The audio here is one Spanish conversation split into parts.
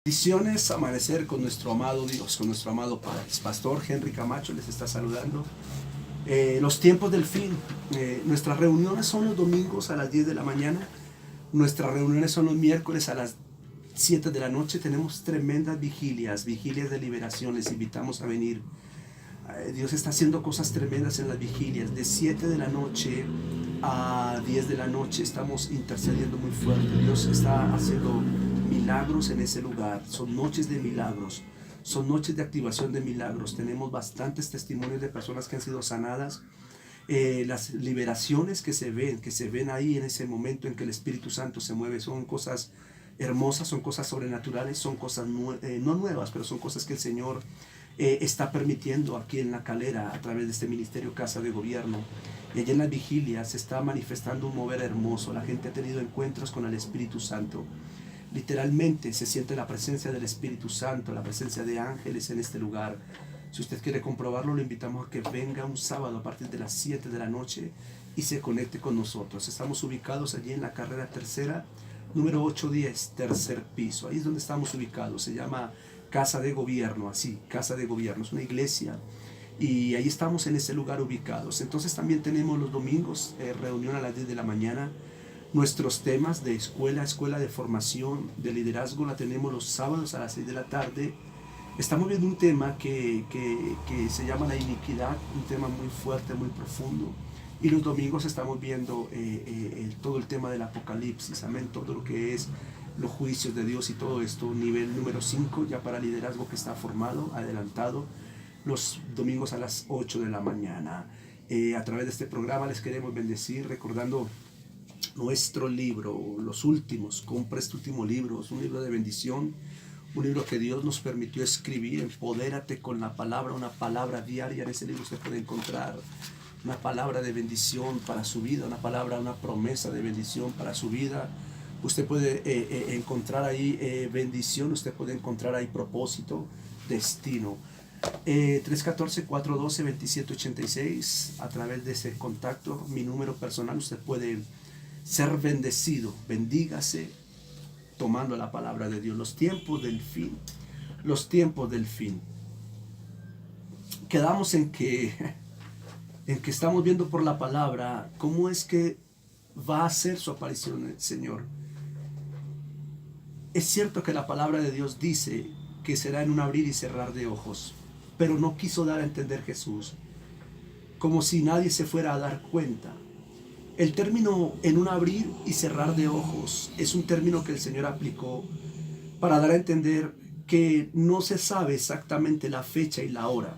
Bendiciones, amanecer con nuestro amado Dios, con nuestro amado Padre. Pastor Henry Camacho les está saludando. Los tiempos del fin. Nuestras reuniones son los domingos a las 10 de la mañana. Nuestras reuniones son los miércoles a las 7 de la noche. Tenemos tremendas vigilias de liberación. Les invitamos a venir. Dios está haciendo cosas tremendas en las vigilias. De 7 de la noche a 10 de la noche estamos intercediendo muy fuerte. Dios está haciendo milagros en ese lugar. Son noches de milagros, son noches de activación de milagros. Tenemos bastantes testimonios de personas que han sido sanadas. Las liberaciones que se ven ahí en ese momento en que el Espíritu Santo se mueve, son cosas hermosas, son cosas sobrenaturales, son cosas no nuevas, pero son cosas que el Señor está permitiendo aquí en La Calera a través de este ministerio Casa de Gobierno. Y allí en las vigilias se está manifestando un mover hermoso. La gente ha tenido encuentros con el Espíritu Santo. Literalmente se siente la presencia del Espíritu Santo, la presencia de ángeles en este lugar. Si usted quiere comprobarlo, lo invitamos a que venga un sábado a partir de las 7 de la noche y se conecte con nosotros. Estamos ubicados allí en la carrera tercera, número 810, tercer piso. Ahí es donde estamos ubicados. Se llama Casa de Gobierno, así, Casa de Gobierno. Es una iglesia y ahí estamos en ese lugar ubicados. Entonces también tenemos los domingos reunión a las 10 de la mañana. Nuestros temas de escuela de formación, de liderazgo, la tenemos los sábados a las 6 de la tarde. Estamos viendo un tema que se llama la iniquidad, un tema muy fuerte, muy profundo. Y los domingos estamos viendo todo el tema del Apocalipsis, amén, todo lo que es los juicios de Dios y todo esto. Nivel número 5 ya para liderazgo que está formado, adelantado, los domingos a las 8 de la mañana. A través de este programa les queremos bendecir, recordando nuestro libro, los últimos. Compra este último libro, es un libro de bendición, un libro que Dios nos permitió escribir. Empodérate con la palabra, una palabra diaria. En ese libro usted puede encontrar una palabra de bendición para su vida, una palabra, una promesa de bendición para su vida. Usted puede encontrar ahí bendición, usted puede encontrar ahí propósito, destino. 314-412-2786, a través de ese contacto, mi número personal, usted puede ser bendecido. Bendígase tomando la palabra de Dios. Los tiempos del fin, los tiempos del fin. Quedamos en que estamos viendo por la palabra cómo es que va a hacer su aparición el Señor. Es cierto que la palabra de Dios dice que será en un abrir y cerrar de ojos, pero no quiso dar a entender Jesús, como si nadie se fuera a dar cuenta. El término en un abrir y cerrar de ojos es un término que el Señor aplicó para dar a entender que no se sabe exactamente la fecha y la hora.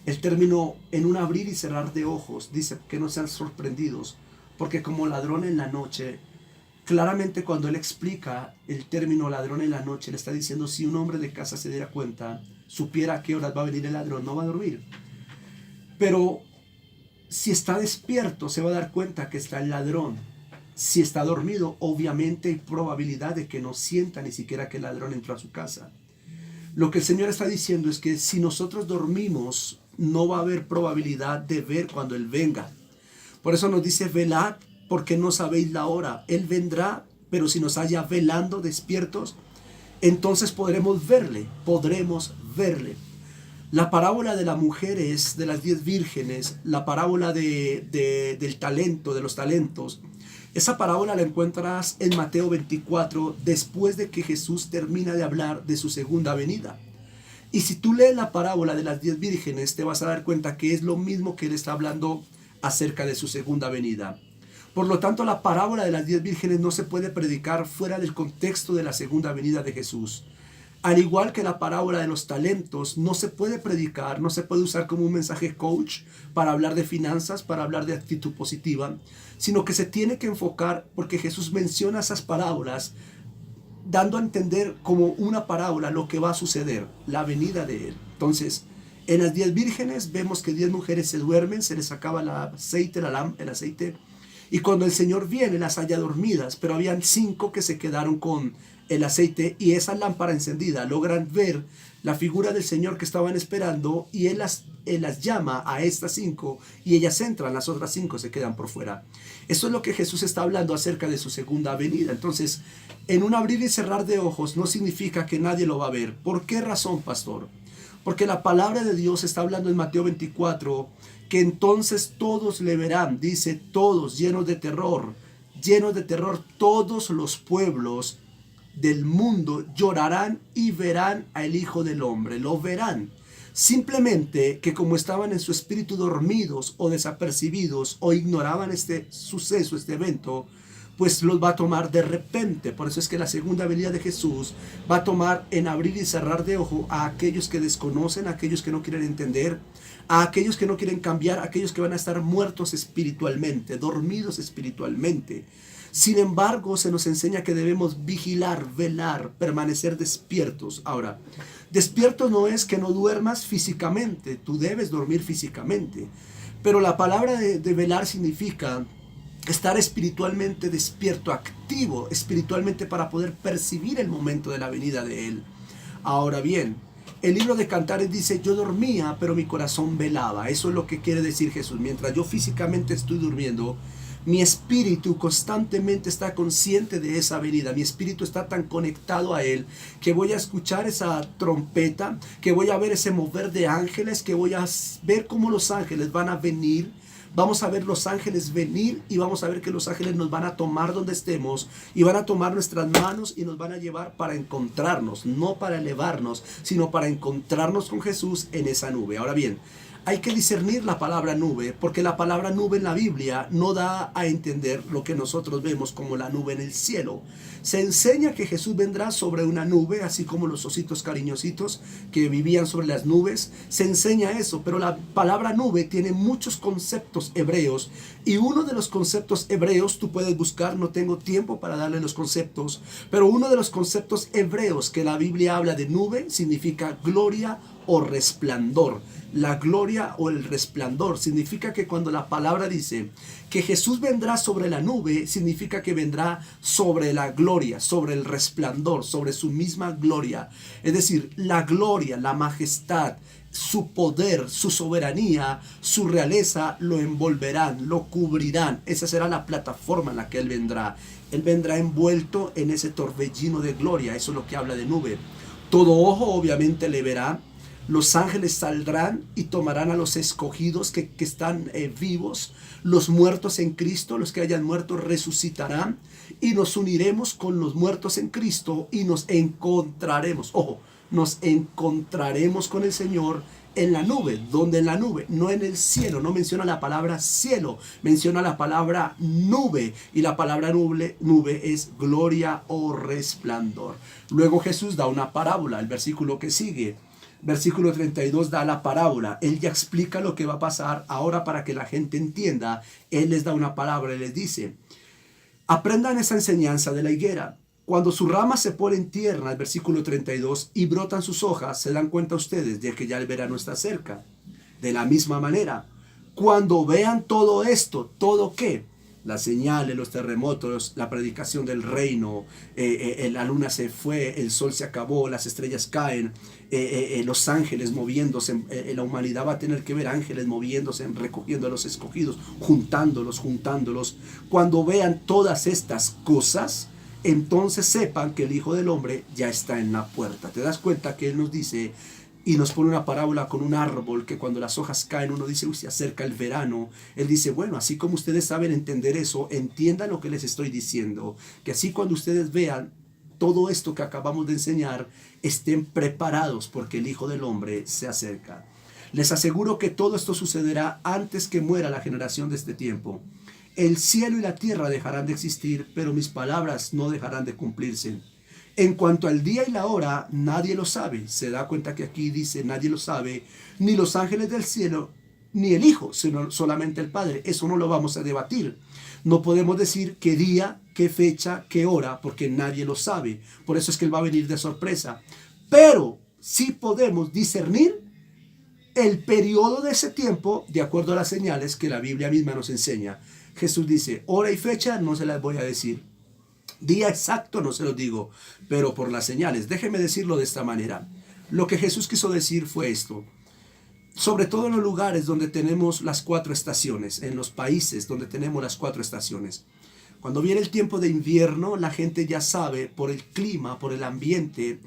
El término en un abrir y cerrar de ojos dice que no sean sorprendidos, porque como ladrón en la noche, claramente cuando él explica el término ladrón en la noche, le está diciendo, si un hombre de casa se diera cuenta, supiera a qué horas va a venir el ladrón, no va a dormir. Pero si está despierto, se va a dar cuenta que está el ladrón. Si está dormido, obviamente hay probabilidad de que no sienta ni siquiera que el ladrón entró a su casa. Lo que el Señor está diciendo es que si nosotros dormimos, no va a haber probabilidad de ver cuando Él venga. Por eso nos dice, velad, porque no sabéis la hora. Él vendrá, pero si nos halla velando, despiertos, entonces podremos verle. La parábola de las mujeres, de las 10 vírgenes, la parábola del talento, de los talentos, esa parábola la encuentras en Mateo 24, después de que Jesús termina de hablar de su segunda venida. Y si tú lees la parábola de las 10 vírgenes, te vas a dar cuenta que es lo mismo que él está hablando acerca de su segunda venida. Por lo tanto, la parábola de las 10 vírgenes no se puede predicar fuera del contexto de la segunda venida de Jesús. Al igual que la parábola de los talentos, no se puede predicar, no se puede usar como un mensaje coach para hablar de finanzas, para hablar de actitud positiva, sino que se tiene que enfocar, porque Jesús menciona esas parábolas, dando a entender como una parábola lo que va a suceder, la venida de Él. Entonces, en las 10 vírgenes vemos que 10 mujeres se duermen, se les acaba el aceite, y cuando el Señor viene las halla dormidas, pero habían 5 que se quedaron con el aceite y esa lámpara encendida, logran ver la figura del Señor que estaban esperando y él las llama a estas 5 y ellas entran, las otras 5 se quedan por fuera. Eso es lo que Jesús está hablando acerca de su segunda venida. Entonces, en un abrir y cerrar de ojos no significa que nadie lo va a ver. ¿Por qué razón, pastor? Porque la palabra de Dios está hablando en Mateo 24, que entonces todos le verán, dice todos, llenos de terror, todos los pueblos del mundo llorarán y verán al Hijo del Hombre, lo verán. Simplemente que como estaban en su espíritu dormidos o desapercibidos o ignoraban este suceso, este evento, pues los va a tomar de repente. Por eso es que la segunda venida de Jesús va a tomar en abrir y cerrar de ojo a aquellos que desconocen, a aquellos que no quieren entender, a aquellos que no quieren cambiar, a aquellos que van a estar muertos espiritualmente, dormidos espiritualmente. Sin embargo, se nos enseña que debemos vigilar, velar, permanecer despiertos. Ahora, despierto no es que no duermas físicamente, tú debes dormir físicamente, pero la palabra de velar significa estar espiritualmente despierto, activo espiritualmente para poder percibir el momento de la venida de Él. Ahora bien, el libro de Cantares dice, yo dormía, pero mi corazón velaba. Eso es lo que quiere decir Jesús. Mientras yo físicamente estoy durmiendo, mi espíritu constantemente está consciente de esa venida. Mi espíritu está tan conectado a Él que voy a escuchar esa trompeta, que voy a ver ese mover de ángeles, que voy a ver cómo los ángeles van a venir. Vamos a ver los ángeles venir y vamos a ver que los ángeles nos van a tomar donde estemos y van a tomar nuestras manos y nos van a llevar para encontrarnos, no para elevarnos, sino para encontrarnos con Jesús en esa nube. Ahora bien, hay que discernir la palabra nube, porque la palabra nube en la Biblia no da a entender lo que nosotros vemos como la nube en el cielo. Se enseña que Jesús vendrá sobre una nube, así como los ositos cariñositos que vivían sobre las nubes. Se enseña eso, pero la palabra nube tiene muchos conceptos hebreos, y uno de los conceptos hebreos, tú puedes buscar, no tengo tiempo para darle los conceptos, pero uno de los conceptos hebreos que la Biblia habla de nube significa gloria o resplandor. La gloria o el resplandor significa que cuando la palabra dice que Jesús vendrá sobre la nube, significa que vendrá sobre la gloria, sobre el resplandor, sobre su misma gloria. Es decir, la gloria, la majestad, su poder, su soberanía, su realeza lo envolverán, lo cubrirán. Esa será la plataforma en la que Él vendrá. Él vendrá envuelto en ese torbellino de gloria. Eso es lo que habla de nube. Todo ojo obviamente le verá. Los ángeles saldrán y tomarán a los escogidos que están vivos. Los muertos en Cristo, los que hayan muerto, resucitarán. Y nos uniremos con los muertos en Cristo y nos encontraremos. Ojo, nos encontraremos con el Señor en la nube. ¿Dónde en la nube? No en el cielo. No menciona la palabra cielo, menciona la palabra nube. Y la palabra nube es gloria o resplandor. Luego Jesús da una parábola. El versículo que sigue, versículo 32, da la parábola. Él ya explica lo que va a pasar. Ahora, para que la gente entienda, Él les da una palabra y les dice, aprendan esa enseñanza de la higuera. Cuando su rama se pone en tierna, el versículo 32, y brotan sus hojas, se dan cuenta ustedes de que ya el verano está cerca. De la misma manera, cuando vean todo esto, ¿todo qué? Las señales, los terremotos, la predicación del reino, la luna se fue, el sol se acabó, las estrellas caen, los ángeles moviéndose, la humanidad va a tener que ver ángeles moviéndose, recogiendo a los escogidos, juntándolos. Cuando vean todas estas cosas, entonces sepan que el Hijo del Hombre ya está en la puerta. ¿Te das cuenta que Él nos dice y nos pone una parábola con un árbol que cuando las hojas caen uno dice, uy, se acerca el verano? Él dice, bueno, así como ustedes saben entender eso, entiendan lo que les estoy diciendo, que así cuando ustedes vean todo esto que acabamos de enseñar, estén preparados porque el Hijo del Hombre se acerca. Les aseguro que todo esto sucederá antes que muera la generación de este tiempo. El cielo y la tierra dejarán de existir, pero mis palabras no dejarán de cumplirse. En cuanto al día y la hora, nadie lo sabe. Se da cuenta que aquí dice nadie lo sabe, ni los ángeles del cielo, ni el Hijo, sino solamente el Padre. Eso no lo vamos a debatir. No podemos decir qué día, qué fecha, qué hora, porque nadie lo sabe. Por eso es que Él va a venir de sorpresa. Pero sí podemos discernir el periodo de ese tiempo de acuerdo a las señales que la Biblia misma nos enseña. Jesús dice, hora y fecha no se las voy a decir. Día exacto no se lo digo, pero por las señales. Déjeme decirlo de esta manera. Lo que Jesús quiso decir fue esto. Sobre todo en los lugares donde tenemos las 4 estaciones, en los países donde tenemos las 4 estaciones. Cuando viene el tiempo de invierno, la gente ya sabe por el clima, por el ambiente,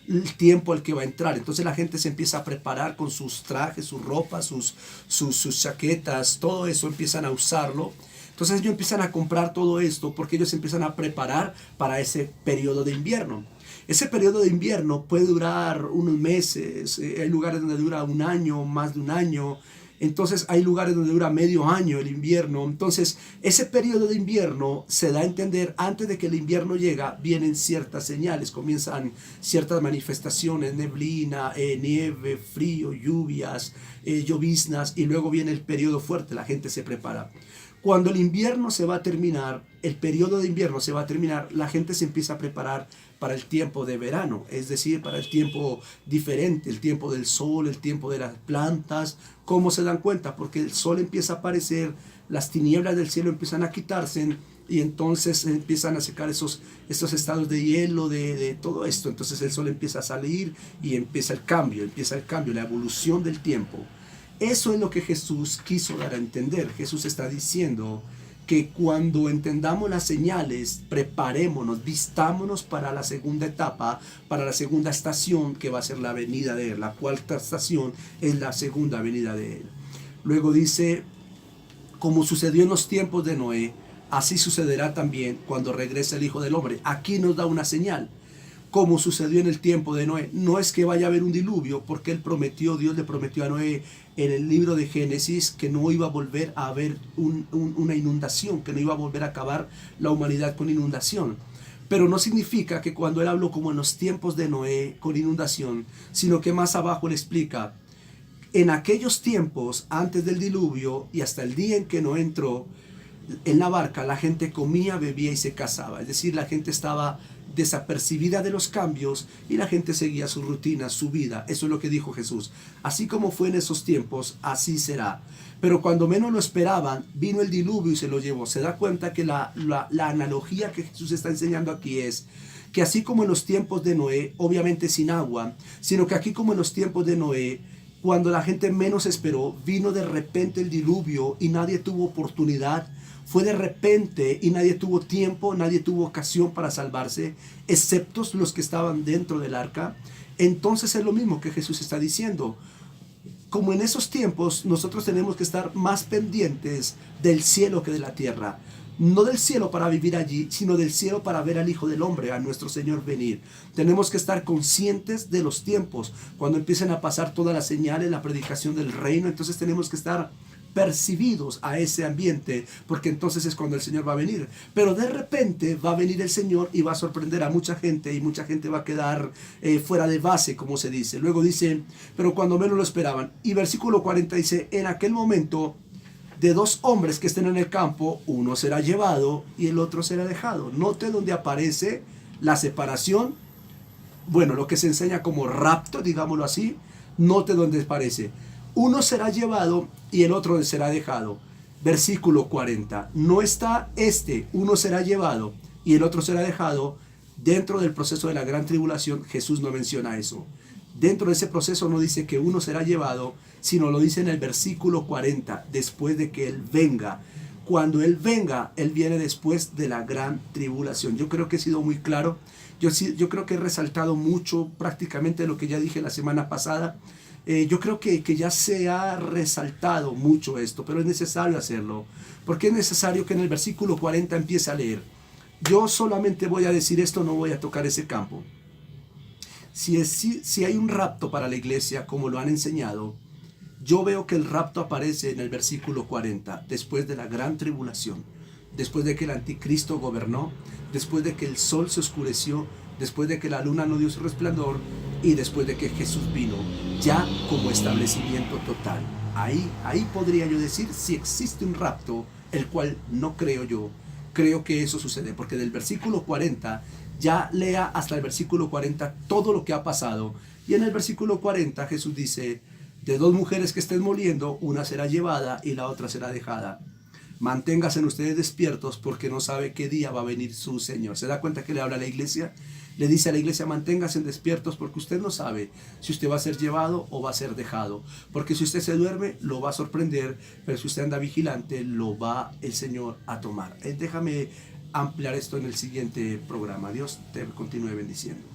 el tiempo al que va a entrar. Entonces la gente se empieza a preparar con sus trajes, sus ropas, sus chaquetas, todo eso empiezan a usarlo. Entonces ellos empiezan a comprar todo esto porque ellos empiezan a preparar para ese periodo de invierno. Ese periodo de invierno puede durar unos meses, hay lugares donde dura un año, más de un año. Entonces hay lugares donde dura medio año el invierno. Entonces ese periodo de invierno se da a entender, antes de que el invierno llega, vienen ciertas señales, comienzan ciertas manifestaciones, neblina, nieve, frío, lluvias, lloviznas, y luego viene el periodo fuerte, la gente se prepara. Cuando el invierno se va a terminar, el periodo de invierno se va a terminar, la gente se empieza a preparar para el tiempo de verano, es decir, para el tiempo diferente, el tiempo del sol, el tiempo de las plantas. ¿Cómo se dan cuenta? Porque el sol empieza a aparecer, las tinieblas del cielo empiezan a quitarse y entonces empiezan a secar esos estados de hielo, de todo esto. Entonces el sol empieza a salir y empieza el cambio, la evolución del tiempo. Eso es lo que Jesús quiso dar a entender. Jesús está diciendo que cuando entendamos las señales, preparémonos, vistámonos para la segunda etapa, para la segunda estación, que va a ser la venida de Él. La cuarta estación es la segunda venida de Él. Luego dice, como sucedió en los tiempos de Noé, así sucederá también cuando regrese el Hijo del Hombre. Aquí nos da una señal. Como sucedió en el tiempo de Noé. No es que vaya a haber un diluvio, porque Dios le prometió a Noé en el libro de Génesis que no iba a volver a haber una inundación, que no iba a volver a acabar la humanidad con inundación. Pero no significa que cuando él habló como en los tiempos de Noé con inundación, sino que más abajo le explica, en aquellos tiempos, antes del diluvio y hasta el día en que Noé entró en la barca, la gente comía, bebía y se casaba. Es decir, la gente estaba desapercibida de los cambios y la gente seguía su rutina, su vida. Eso es lo que dijo Jesús. Así como fue en esos tiempos, así será. Pero cuando menos lo esperaban, vino el diluvio y se lo llevó. Se da cuenta que la analogía que Jesús está enseñando aquí es que así como en los tiempos de Noé, obviamente sin agua, sino que aquí como en los tiempos de Noé, cuando la gente menos esperó, vino de repente el diluvio y nadie tuvo oportunidad. Fue de repente y nadie tuvo tiempo, nadie tuvo ocasión para salvarse, excepto los que estaban dentro del arca. Entonces es lo mismo que Jesús está diciendo. Como en esos tiempos, nosotros tenemos que estar más pendientes del cielo que de la tierra. No del cielo para vivir allí, sino del cielo para ver al Hijo del Hombre, a nuestro Señor venir. Tenemos que estar conscientes de los tiempos. Cuando empiecen a pasar todas las señales, la predicación del reino, entonces tenemos que estar percibidos a ese ambiente, porque entonces es cuando el Señor va a venir. Pero de repente va a venir el Señor y va a sorprender a mucha gente, y mucha gente va a quedar fuera de base, como se dice. Luego dice, pero cuando menos lo esperaban. Y versículo 40 dice, en aquel momento, de 2 hombres que estén en el campo, uno será llevado y el otro será dejado. Note donde aparece la separación, bueno, lo que se enseña como rapto, digámoslo así. Note donde aparece, uno será llevado y el otro será dejado. Versículo 40. No está uno será llevado y el otro será dejado. Dentro del proceso de la gran tribulación, Jesús no menciona eso. Dentro de ese proceso no dice que uno será llevado, sino lo dice en el versículo 40, después de que Él venga. Cuando Él venga, Él viene después de la gran tribulación. Yo creo que he sido muy claro. Yo creo que he resaltado mucho prácticamente lo que ya dije la semana pasada. Yo creo que ya se ha resaltado mucho esto, pero es necesario hacerlo, porque es necesario que en el versículo 40 empiece a leer. Yo solamente voy a decir esto, no voy a tocar ese campo. Si hay un rapto para la iglesia, como lo han enseñado, yo veo que el rapto aparece en el versículo 40, después de la gran tribulación, después de que el anticristo gobernó, después de que el sol se oscureció, después de que la luna no dio su resplandor y después de que Jesús vino, ya como establecimiento total. Ahí podría yo decir si existe un rapto, el cual no creo yo. Creo que eso sucede, porque del versículo 40, ya lea hasta el versículo 40 todo lo que ha pasado. Y en el versículo 40 Jesús dice, de 2 mujeres que estén moliendo, una será llevada y la otra será dejada. Manténganse ustedes despiertos porque no sabe qué día va a venir su Señor. ¿Se da cuenta que le habla a la iglesia? Le dice a la iglesia, manténganse despiertos porque usted no sabe si usted va a ser llevado o va a ser dejado. Porque si usted se duerme, lo va a sorprender, pero si usted anda vigilante, lo va el Señor a tomar. Déjame ampliar esto en el siguiente programa. Dios te continúe bendiciendo.